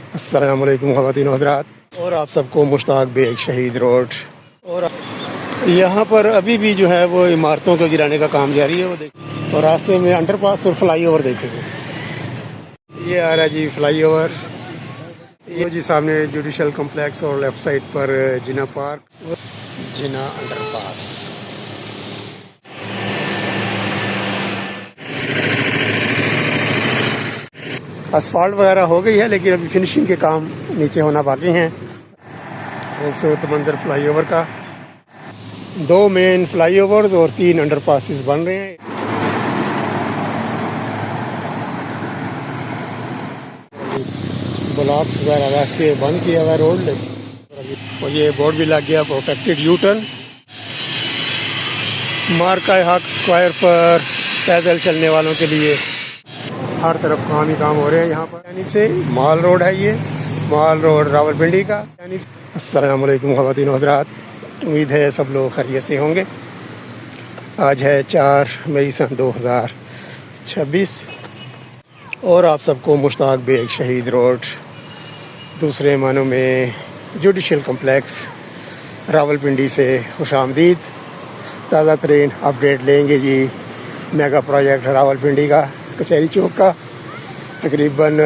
अस्सलाम वालेकुम ख़वातीन हज़रात, और आप सबको मुश्ताक बेग शहीद रोड। और यहाँ पर अभी भी जो है वो इमारतों को गिराने का काम जारी है। वो देखिए, और रास्ते में अंडरपास और फ्लाईओवर देखेंगे। ये आ रहा है जी फ्लाईओवर, ये जी सामने जुडिशल कम्प्लेक्स और लेफ़्ट साइड पर जिना पार्क, जिना अंडरपास। असफाल्ट वगैरह हो गई है, लेकिन अभी फिनिशिंग के काम नीचे होना बाकी हैं। खूबसूरत मंजर फ्लाईओवर का, 2 मेन फ्लाईओवर्स और 3 अंडरपासेस बन रहे हैं। ब्लॉक्स वगैरह रख के बंद किया हुआ रोड, और ये बोर्ड भी लग गया प्रोटेक्टेड यू टर्न। मार्का हक स्क्वायर पर पैदल चलने वालों के लिए हर तरफ काम ही काम हो रहे हैं। यहाँ पर यानी से माल रोड है, ये माल रोड रावलपिंडी का। अस्सलाम वालेकुम ख़वातीन हज़रात, उम्मीद है सब लोग खैरियत से होंगे। आज है 4 मई सन 2026, और आप सबको मुश्ताक बेग शहीद रोड, दूसरे मानों में जुडिशल कम्प्लेक्स रावलपिंडी से खुशामदीद। ताज़ा तरीन अपडेट लेंगे जी मेगा प्रोजेक्ट रावलपिंडी का, कचहरी चौक का। तकरीबन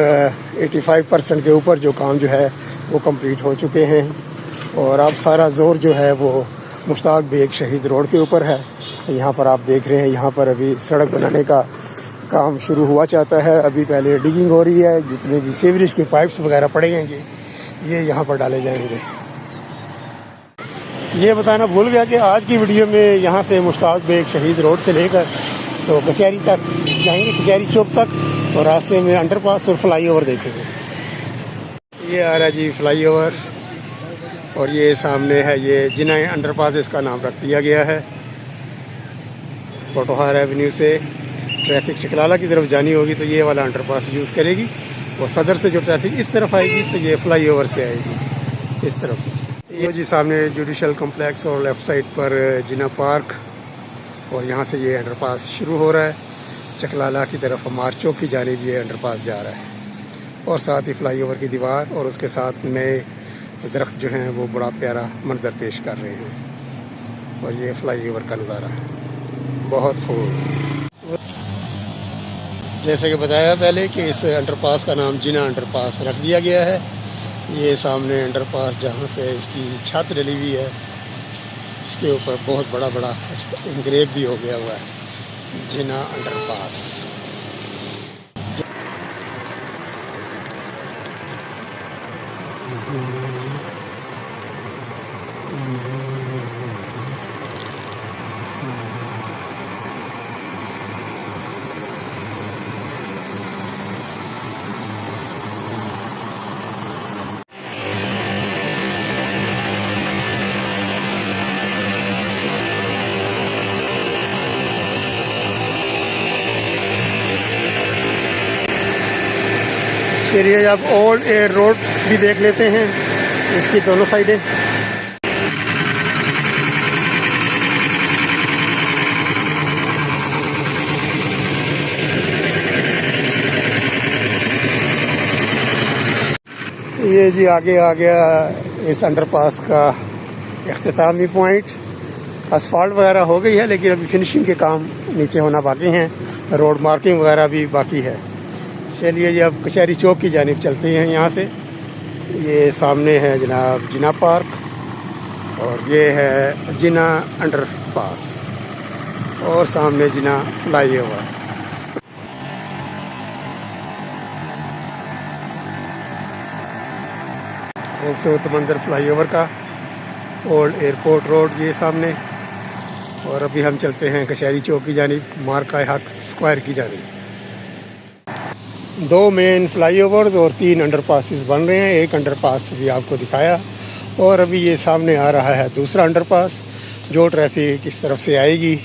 85% के ऊपर जो काम जो है वो कंप्लीट हो चुके हैं, और अब सारा जोर जो है वो मुश्ताक बेग शहीद रोड के ऊपर है। यहाँ पर आप देख रहे हैं, यहाँ पर अभी सड़क बनाने का काम शुरू हुआ चाहता है। अभी पहले डिगिंग हो रही है, जितने भी सीवरेज के पाइप्स वगैरह पड़ेंगे ये यहाँ पर डाले जाएंगे। ये बताना भूल गया कि आज की वीडियो में यहाँ से मुश्ताक बेग शहीद रोड से लेकर तो कचहरी तक जाएंगे, कचहरी चौक तक, और रास्ते में अंडरपास और फ्लाईओवर देखेंगे। ये आ रहा है जी फ्लाईओवर, और ये सामने है ये जिना अंडरपास, इसका नाम रख दिया गया है। कोटोहार एवेन्यू से ट्रैफिक चकलाला की तरफ जानी होगी तो ये वाला अंडरपास यूज़ करेगी, और सदर से जो ट्रैफिक इस तरफ आएगी तो ये फ्लाईओवर से आएगी इस तरफ से। ये जी सामने जुडिशल कम्प्लेक्स और लेफ़्ट साइड पर जिना पार्क, और यहाँ से ये अंडरपास शुरू हो रहा है। चकलाला की तरफ हमार चौक की जानिब ये अंडरपास जा रहा है, और साथ ही फ्लाईओवर की दीवार और उसके साथ नए दरख्त जो हैं वो बड़ा प्यारा मंजर पेश कर रहे हैं। और ये फ्लाईओवर का नज़ारा बहुत खूब। जैसे कि बताया पहले कि इस अंडरपास का नाम जिना अंडरपास रख दिया गया है। ये सामने अंडरपास जहाँ पे इसकी छत डली हुई है, इसके ऊपर बहुत बड़ा बड़ा इंग्रेव भी हो गया हुआ है, जिना अंडरपास। चलिए अब ओल्ड एयर रोड भी देख लेते हैं, इसकी दोनों साइडें। ये जी आगे आ गया इस अंडरपास का इख्तितामी पॉइंट। असफाल्ट वगैरह हो गई है, लेकिन अभी फिनिशिंग के काम नीचे होना बाकी हैं, रोड मार्किंग वगैरह भी बाकी है। चलिए जी अब कचहरी चौक की जानिब चलते हैं। यहाँ से ये सामने है जनाब जिना पार्क, और ये है जिना अंडरपास, और सामने जिना फ्लाईओवर। खूबसूरत मंजर फ्लाईओवर का, ओल्ड एयरपोर्ट रोड ये सामने। और अभी हम चलते हैं कचहरी चौक की जानिब, मार्का हक स्क्वायर की जानिब। 2 मेन फ्लाईओवर्स और 3 अंडरपासेस बन रहे हैं। एक अंडरपास भी आपको दिखाया, और अभी ये सामने आ रहा है दूसरा अंडरपास। जो ट्रैफिक इस तरफ से आएगी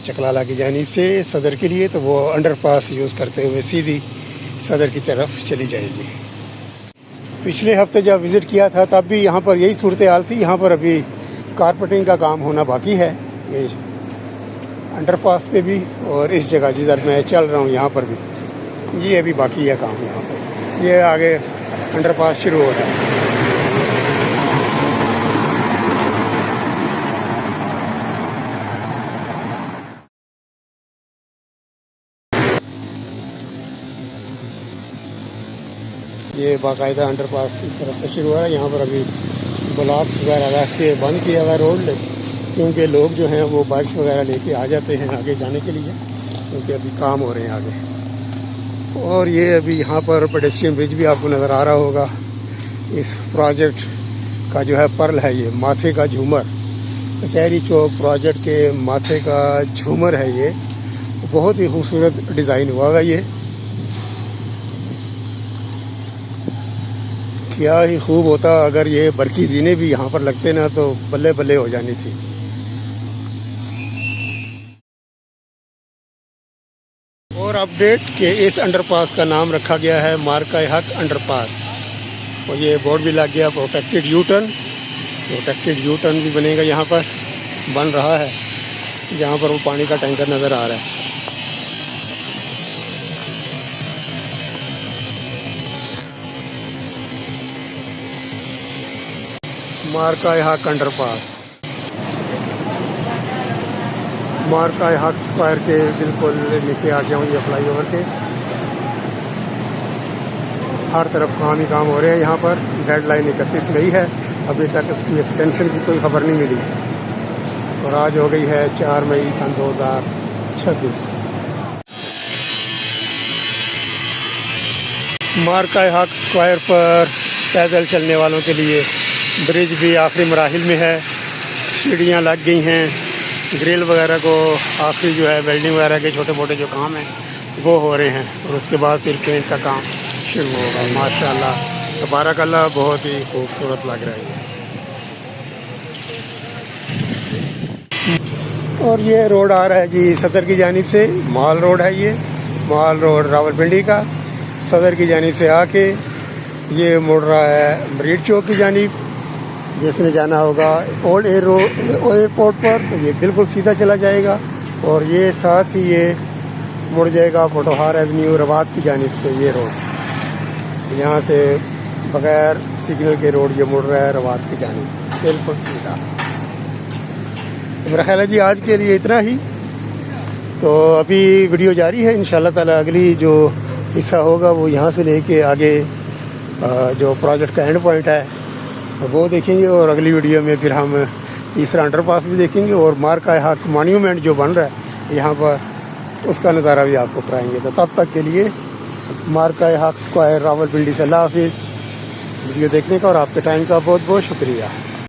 चकलाला की जानिब से सदर के लिए, तो वो अंडरपास यूज़ करते हुए सीधी सदर की तरफ चली जाएगी। पिछले हफ्ते जब विज़िट किया था तब भी यहाँ पर यही सूरत हाल थी। यहाँ पर अभी कारपेटिंग का काम होना बाकी है, ये अंडरपास पे भी, और इस जगह जिधर मैं चल रहा हूँ यहाँ पर भी ये अभी बाकी है काम। यहाँ पर ये आगे अंडरपास शुरू हो रहा है। ये बाकायदा अंडरपास इस तरफ से शुरू हो रहा है। यहाँ पर अभी ब्लॉक्स वगैरह रख के बंद किया हुआ रोड, क्योंकि लोग जो हैं वो बाइक्स वगैरह लेके आ जाते हैं आगे जाने के लिए, क्योंकि अभी काम हो रहे हैं आगे। और ये अभी यहाँ पर पेडेस्ट्रियन ब्रिज भी आपको नज़र आ रहा होगा। इस प्रोजेक्ट का जो है पर्ल है ये माथे का झूमर, कचहरी चौक प्रोजेक्ट के माथे का झूमर है ये। बहुत ही खूबसूरत डिज़ाइन हुआ है ये, क्या ही खूब होता अगर ये बरकी जीने भी यहाँ पर लगते ना, तो बल्ले बल्ले हो जानी थी। और अपडेट के इस अंडरपास का नाम रखा गया है मार्का-ए-हक अंडरपास, और ये बोर्ड भी लग गया प्रोटेक्टेड यू टर्न भी बनेगा यहाँ पर, बन रहा है। जहाँ पर वो पानी का टैंकर नज़र आ रहा है। मार्का-ए-हक अंडरपास, मार्का-ए-हक स्क्वायर के बिल्कुल नीचे आ गया हूँ ये फ्लाईओवर के। हर तरफ काम ही काम हो रहे हैं यहाँ पर। डेडलाइन 31 मई है, अभी तक इसकी एक्सटेंशन की कोई खबर नहीं मिली, और आज हो गई है 4 मई सन 2026। मार्का-ए-हक स्क्वायर पर पैदल चलने वालों के लिए ब्रिज भी आखिरी मराहिल में है। सीढ़ियाँ लग गई हैं, ग्रिल वगैरह को आखिरी जो है वेल्डिंग वगैरह के छोटे मोटे जो काम हैं वो हो रहे हैं, और उसके बाद फिर पेंट का काम शुरू होगा। माशाल्लाह तबारकल्लाह, बहुत ही खूबसूरत लग रहा है। और ये रोड आ रहा है जी सदर की जानिब से, माल रोड है ये, माल रोड रावलपिंडी का। सदर की जानिब से आके ये मुड़ रहा है मरीड चौक की जानिब। जिसने जाना होगा ओल्ड एयरपोर्ट पर तो ये बिल्कुल सीधा चला जाएगा, और ये साथ ही ये मुड़ जाएगा पोटोहार एवेन्यू रवात की जानिब से। ये रोड यहाँ से बगैर सिग्नल के रोड ये मुड़ रहा है रवात की जानिब, बिल्कुल सीधा। तो मेरा ख्याल है जी आज के लिए इतना ही। तो अभी वीडियो जारी है, इंशाल्लाह ताला अगली जो हिस्सा होगा वो यहाँ से लेके आगे जो प्रोजेक्ट का एंड पॉइंट है वो देखेंगे, और अगली वीडियो में फिर हम तीसरा अंडरपास भी देखेंगे, और मार्का-ए-हक मॉन्यूमेंट जो बन रहा है यहाँ पर उसका नज़ारा भी आपको कराएंगे। तो तब तक के लिए मार्का-ए-हक स्क्वायर रावलपिंडी से अल्लाह हाफिज़। वीडियो देखने का और आपके टाइम का बहुत बहुत शुक्रिया।